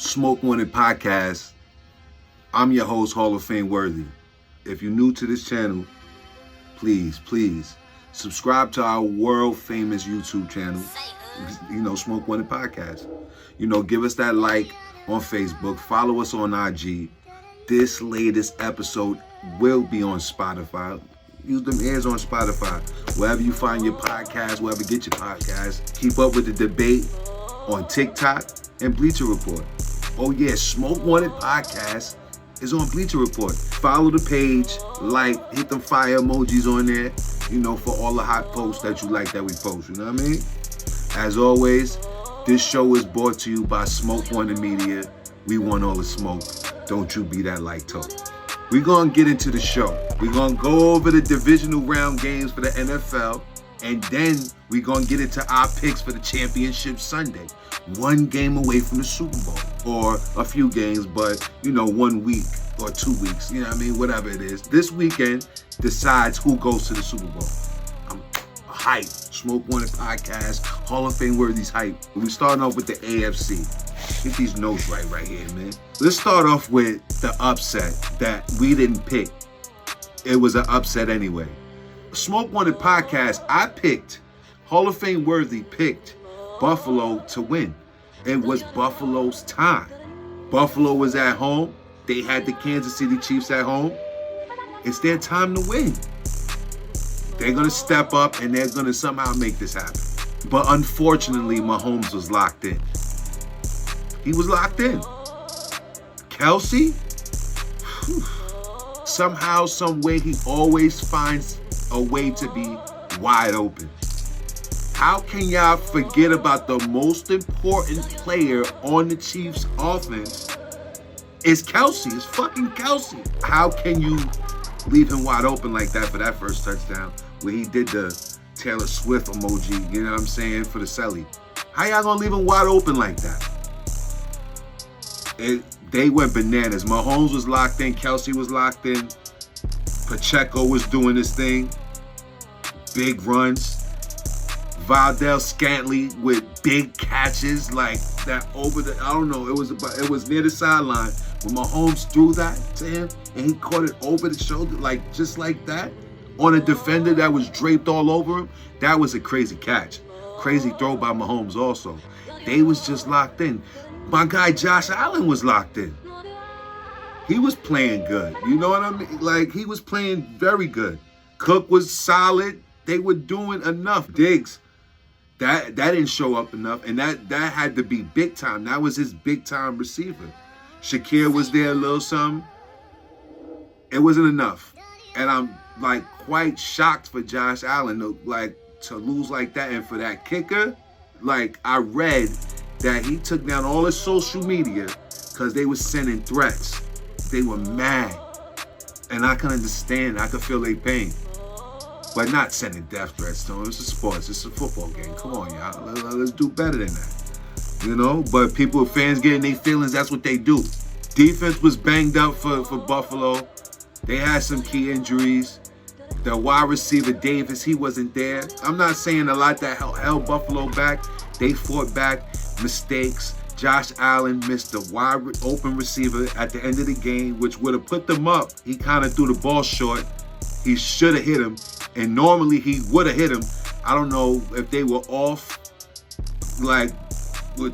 Smoke Wanted Podcast. I'm your host, Hall of Fame Worthy. If you're new to this channel, please subscribe to our world famous YouTube channel, Smoke Wanted Podcast. Give us that like on Facebook, follow us on IG. This latest episode will be on Spotify. Use them ears on Spotify. Wherever you find your podcast, wherever you get your podcast. Keep up with the debate on TikTok and Bleacher Report. Oh yeah, Smoke Wanted Podcast is on Bleacher Report. Follow the page, hit them fire emojis on there, for all the hot posts that you like that we post, you know what I mean? As always, this show is brought to you by Smoke Wanted Media. We want all the smoke. Don't you be that light toe. We're going to get into the show. We're going to go over the divisional round games for the NFL, and then we're going to get into our picks for the championship Sunday. One game away from the Super Bowl, or a few games, but 1 week or 2 weeks, whatever it is. This weekend decides who goes to the Super Bowl. I'm hyped. Smoke Wanted Podcast, Hall of Fame Worthy's hype. We're starting off with the AFC. Get these notes right here, man. Let's start off with the upset that we didn't pick. It was an upset anyway. Smoke Wanted Podcast, I picked, Hall of Fame Worthy picked Buffalo to win. It was Buffalo's time. Buffalo was at home. They had the Kansas City Chiefs at home. It's their time to win. They're going to step up and they're going to somehow make this happen. But unfortunately, Mahomes was locked in. He was locked in. Kelsey, somehow, some way, he always finds a way to be wide open. How can y'all forget about the most important player on the Chiefs offense? It's Kelsey. It's fucking Kelsey. How can you leave him wide open like that for that first touchdown where he did the Taylor Swift emoji, you know what I'm saying, for the celly? How y'all gonna leave him wide open like that? They went bananas. Mahomes was locked in. Kelsey was locked in. Pacheco was doing his thing. Big runs. Valdez Scantley with big catches like that over the, I don't know, it was near the sideline when Mahomes threw that to him and he caught it over the shoulder, just like that, on a defender that was draped all over him. That was a crazy catch. Crazy throw by Mahomes also. They was just locked in. My guy Josh Allen was locked in. He was playing good. You know what I mean? He was playing very good. Cook was solid. They were doing enough. Diggs, that didn't show up enough, and that had to be big time. That was his big time receiver. Shakir was there a little something. It wasn't enough. And I'm quite shocked for Josh Allen to lose like that. And for that kicker, I read that he took down all his social media because they were sending threats. They were mad. And I can understand. I can feel their pain. But not sending death threats to him. It's a sports. It's a football game. Come on, y'all. Let's do better than that. But fans getting their feelings, that's what they do. Defense was banged up for Buffalo. They had some key injuries. The wide receiver, Davis, he wasn't there. I'm not saying a lot that held Buffalo back. They fought back. Mistakes. Josh Allen missed the wide open receiver at the end of the game, which would have put them up. He kind of threw the ball short. He should have hit him. And normally he would have hit him. I don't know if they were off,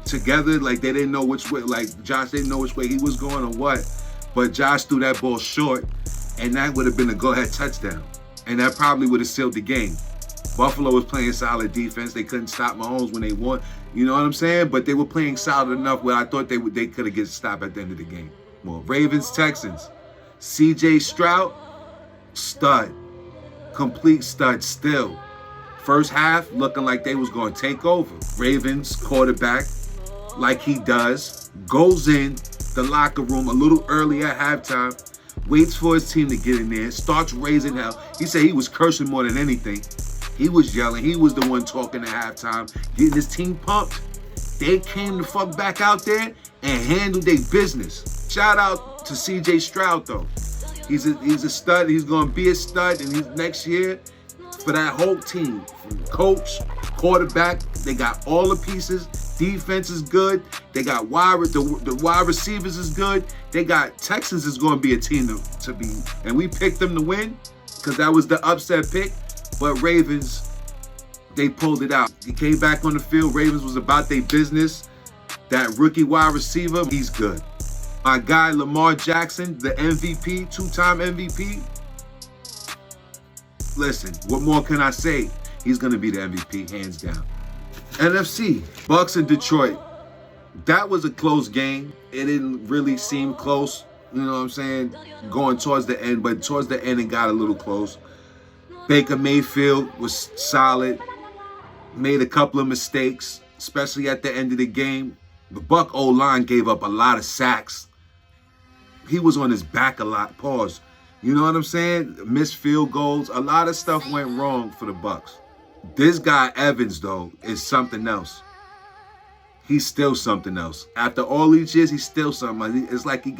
together, they didn't know which way, Josh didn't know which way he was going or what. But Josh threw that ball short, and that would have been a go-ahead touchdown. And that probably would have sealed the game. Buffalo was playing solid defense. They couldn't stop Mahomes when they won. You know what I'm saying? But they were playing solid enough where I thought they could have get stopped at the end of the game. Well, Ravens, Texans. CJ Stroud, stud. Complete stud still. First half looking like they was going to take over. Ravens quarterback, like he does, goes in the locker room a little early at halftime, waits for his team to get in there, starts raising hell. He said he was cursing more than anything. He was yelling. He was the one talking at halftime, getting his team pumped. They came the fuck back out there and handled their business. Shout out to CJ Stroud though. He's a stud. He's going to be a stud, and he's next year for that whole team, from coach, quarterback. They got all the pieces. defense is good. They got the wide receivers is good. They got Texans is going to be a team to be, and we picked them to win because that was the upset pick. But Ravens, they pulled it out. He came back on the field. Ravens was about their business. That rookie wide receiver, he's good. My guy Lamar Jackson, the MVP, two-time MVP. Listen, what more can I say? He's going to be the MVP, hands down. NFC, Bucks and Detroit. That was a close game. It didn't really seem close, you know what I'm saying, going towards the end, but towards the end it got a little close. Baker Mayfield was solid, made a couple of mistakes, especially at the end of the game. The Buck O-line gave up a lot of sacks. He was on his back a lot, pause. You know what I'm saying? Missed field goals. A lot of stuff went wrong for the Bucks. This guy Evans, though, is something else. He's still something else. After all these years, he's still something. It's like he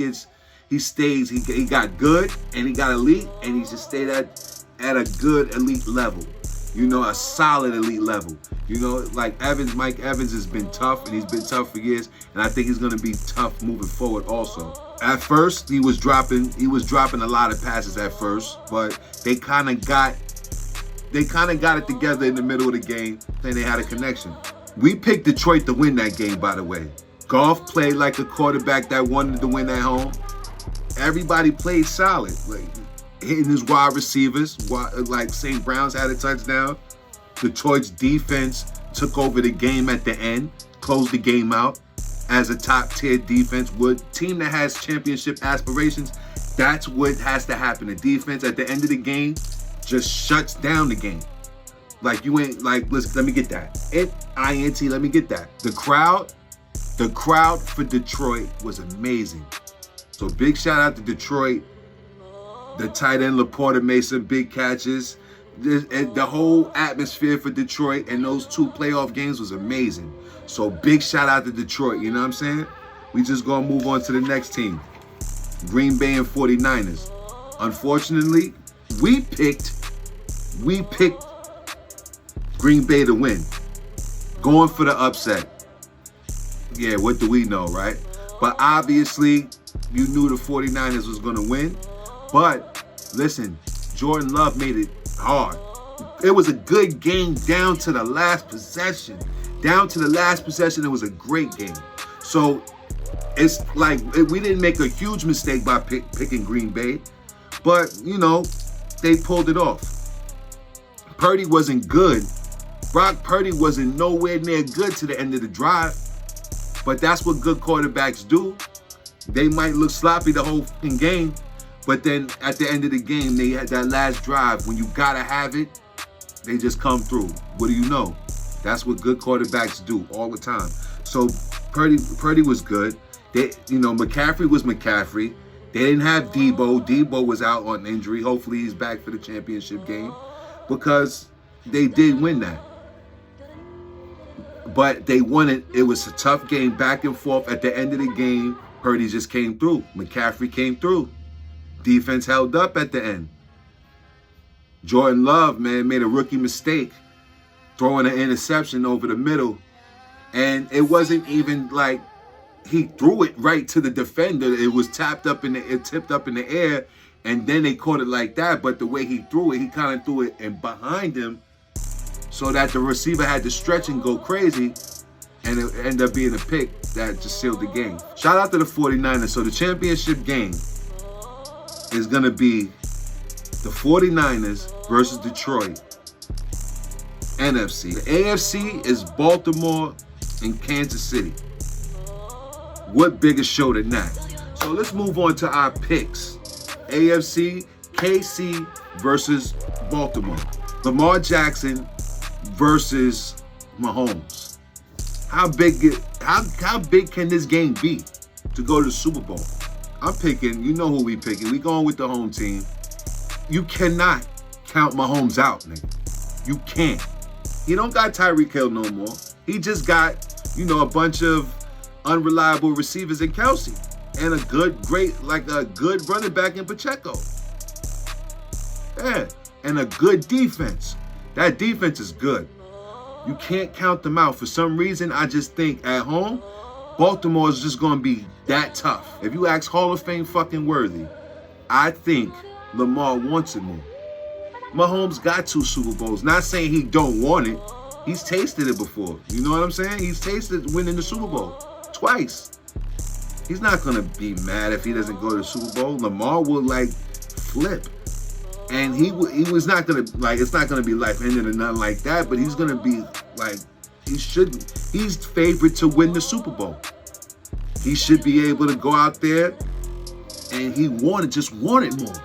got good and he got elite, and he just stayed at a good elite level. You know, a solid elite level. You know, like Mike Evans has been tough, and he's been tough for years, and I think he's going to be tough moving forward also. At first, he was dropping a lot of passes at first, but they kind of got it together in the middle of the game, and they had a connection. We picked Detroit to win that game, by the way. Goff played like a quarterback that wanted to win at home. Everybody played solid. Like, hitting his wide receivers, like St. Brown's had a touchdown. Detroit's defense took over the game at the end, closed the game out as a top-tier defense would. Team that has championship aspirations, that's what has to happen. The defense at the end of the game just shuts down the game. Like, you ain't like, listen, let me get that. Let me get that. The crowd for Detroit was amazing. So big shout out to Detroit. The tight end Laporta made some big catches. The whole atmosphere for Detroit and those two playoff games was amazing. So big shout out to Detroit, you know what I'm saying? We just gonna move on to the next team. Green Bay and 49ers. Unfortunately, we picked Green Bay to win. Going for the upset. Yeah, what do we know, right? But obviously, you knew the 49ers was gonna win. But listen, Jordan Love made it hard. It was a good game down to the last possession. Down to the last possession, it was a great game. So it's like we didn't make a huge mistake by picking Green Bay, but you know, they pulled it off. Purdy wasn't good. Brock Purdy wasn't nowhere near good to the end of the drive, but that's what good quarterbacks do. They might look sloppy the whole fucking game, but then at the end of the game, they had that last drive. When you gotta have it, they just come through. What do you know? That's what good quarterbacks do all the time. So Purdy was good. McCaffrey was McCaffrey. They didn't have Debo. Debo was out on injury. Hopefully he's back for the championship game because they did win that. But they won it. It was a tough game, back and forth. At the end of the game, Purdy just came through. McCaffrey came through. Defense held up at the end. Jordan Love, man, made a rookie mistake, throwing an interception over the middle. And it wasn't even like he threw it right to the defender. It was tipped up in the air, and then they caught it like that. But the way he threw it, he kind of threw it and behind him so that the receiver had to stretch and go crazy, and it ended up being a pick that just sealed the game. Shout out to the 49ers. So the championship game is going to be the 49ers versus Detroit. NFC. The AFC is Baltimore and Kansas City. What bigger show than that? So let's move on to our picks. AFC, KC versus Baltimore. Lamar Jackson versus Mahomes. How big can this game be to go to the Super Bowl? I'm picking, you know who we picking. We going with the home team. You cannot count Mahomes out, nigga. You can't. He don't got Tyreek Hill no more. He just got, a bunch of unreliable receivers in Kelsey and a good running back in Pacheco. Yeah, and a good defense. That defense is good. You can't count them out. For some reason, I just think at home, Baltimore is just going to be that tough. If you ask Hall of Fame fucking Worthy, I think Lamar wants it more. Mahomes got 2 Super Bowls. Not saying he don't want it. He's tasted it before. You know what I'm saying? He's tasted winning the Super Bowl twice. He's not going to be mad if he doesn't go to the Super Bowl. Lamar will, like, flip. And he was not going to, like, it's not going to be life-ending or nothing like that, but he's going to be, like, he's favored to win the Super Bowl. He should be able to go out there, and he just wanted more.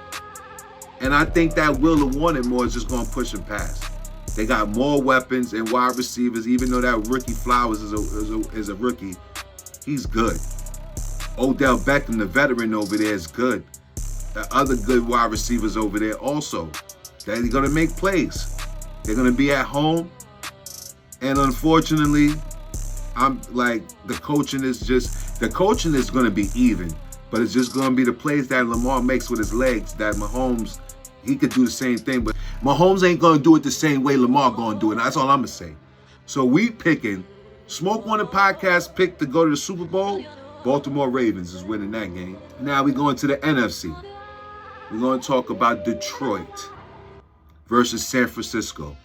And I think that will of wanted more is just going to push him past. They got more weapons and wide receivers, even though that rookie Flowers is a rookie. He's good. Odell Beckham, the veteran over there, is good. The other good wide receivers over there also. They're going to make plays. They're going to be at home. And unfortunately, I'm like, the coaching is going to be even. But it's just going to be the plays that Lamar makes with his legs that Mahomes, he could do the same thing. But Mahomes ain't going to do it the same way Lamar going to do it. That's all I'm going to say. So we picking, Smoke One Podcast picked to go to the Super Bowl. Baltimore Ravens is winning that game. Now we going to the NFC. We're going to talk about Detroit versus San Francisco.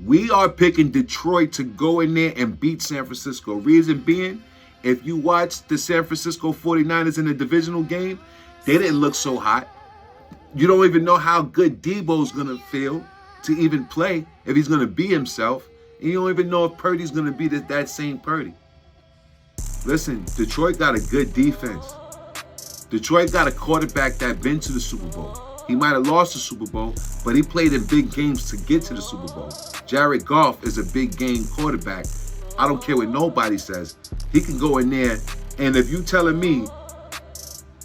We are picking Detroit to go in there and beat San Francisco. Reason being, if you watch the San Francisco 49ers in the divisional game, they didn't look so hot. You don't even know how good Debo's going to feel to even play, if he's going to be himself. And you don't even know if Purdy's going to be that same Purdy. Listen, Detroit got a good defense. Detroit got a quarterback that been to the Super Bowl. He might have lost the Super Bowl, but he played in big games to get to the Super Bowl. Jared Goff is a big game quarterback. I don't care what nobody says. He can go in there, and if you telling me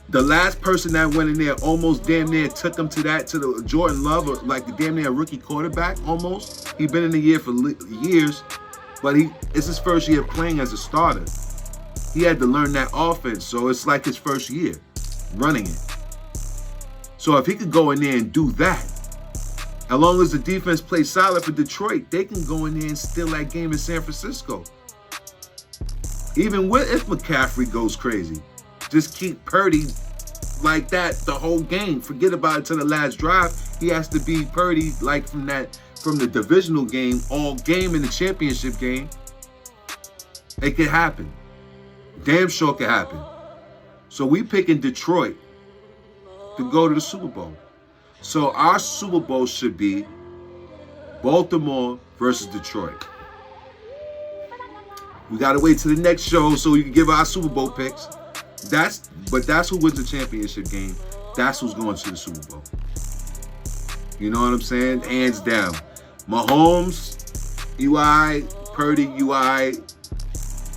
the last person that went in there almost damn near took him to the Jordan Love, or like the damn near rookie quarterback almost. He been in the year for years, but it's his first year playing as a starter. He had to learn that offense, so it's like his first year running it. So if he could go in there and do that, as long as the defense plays solid for Detroit, they can go in there and steal that game in San Francisco. Even if McCaffrey goes crazy, just keep Purdy like that the whole game. Forget about it till the last drive. He has to be Purdy like from the divisional game, all game in the championship game. It could happen. Damn sure could happen. So we picking Detroit to go to the Super Bowl. So our Super Bowl should be Baltimore versus Detroit. We gotta wait till the next show so we can give our Super Bowl picks. That's who wins the championship game. That's who's going to the Super Bowl. You know what I'm saying? Hands down. Mahomes, UI, Purdy, UI.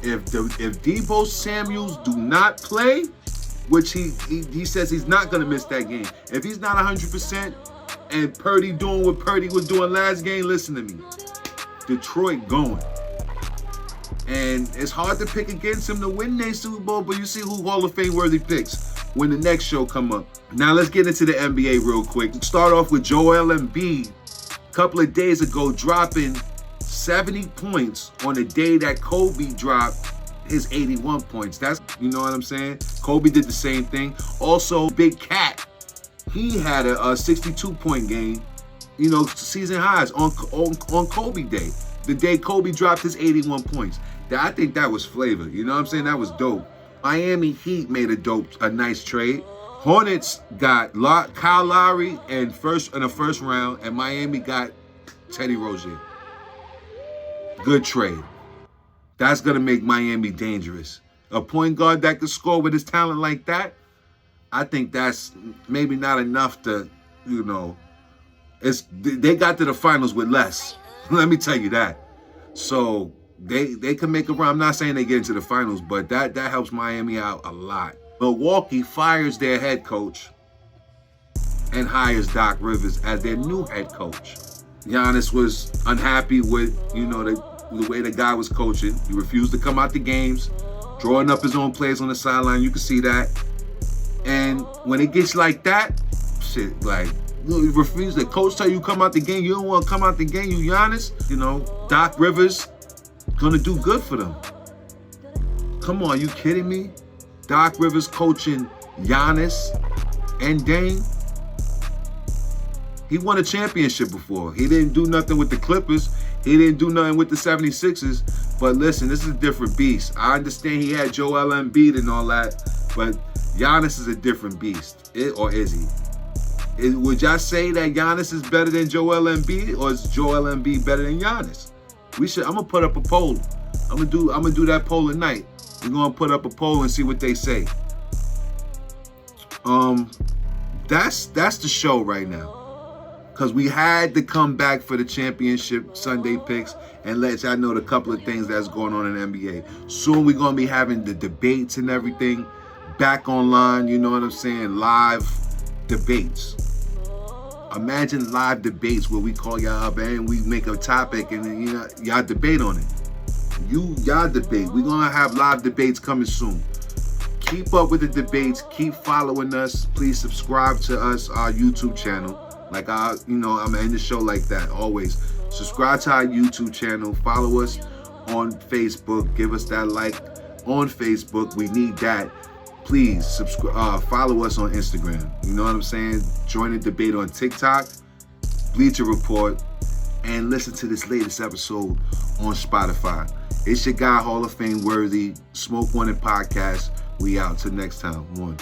If Debo Samuels do not play, which he says he's not going to miss that game. If he's not 100% and Purdy doing what Purdy was doing last game, listen to me. Detroit going. And it's hard to pick against him to win their Super Bowl, but you see who Hall of Fame worthy picks when the next show come up. Now let's get into the NBA real quick. Start off with Joel Embiid a couple of days ago dropping 70 points on the day that Kobe dropped his 81 points. That's, you know what I'm saying? Kobe did the same thing. Also, Big Cat, he had a 62-point game, you know, season highs on Kobe Day. The day Kobe dropped his 81 points. I think that was flavor. You know what I'm saying? That was dope. Miami Heat made a nice trade. Hornets got Kyle Lowry in the first round, and Miami got Teddy Rozier. Good trade. That's going to make Miami dangerous. A point guard that can score with his talent like that, I think that's maybe not enough to, you know, they got to the finals with less. Let me tell you that. So they can make a run. I'm not saying they get into the finals, but that helps Miami out a lot. Milwaukee fires their head coach and hires Doc Rivers as their new head coach. Giannis was unhappy with, you know, the way the guy was coaching. He refused to come out the games, drawing up his own plays on the sideline. You can see that. And when it gets like that, shit, like, refuse. The coach tell you come out the game. You don't want to come out the game. You Giannis. Doc Rivers gonna do good for them. Come on, you kidding me? Doc Rivers coaching Giannis and Dame. He won a championship before. He didn't do nothing with the Clippers. He didn't do nothing with the 76ers. But listen, this is a different beast. I understand he had Joel Embiid and all that, but Giannis is a different beast. Or is he? Would y'all say that Giannis is better than Joel Embiid, or is Joel Embiid better than Giannis? I'm gonna put up a poll. I'm gonna do that poll tonight. We're gonna put up a poll and see what they say. That's the show right now. Because we had to come back for the championship Sunday picks and let y'all know the couple of things that's going on in the NBA. Soon we're going to be having the debates and everything back online, you know what I'm saying? Live debates. Imagine live debates where we call y'all up and we make a topic and then y'all debate on it. Y'all debate. We're going to have live debates coming soon. Keep up with the debates. Keep following us. Please subscribe to us, our YouTube channel. Like I'm gonna end the show like that always. Subscribe to our YouTube channel. Follow us on Facebook. Give us that like on Facebook. We need that. Please subscribe. Follow us on Instagram. You know what I'm saying? Join the debate on TikTok, Bleacher Report, and listen to this latest episode on Spotify. It's your guy, Hall of Fame worthy, Smoke One and Podcast. We out till next time. One.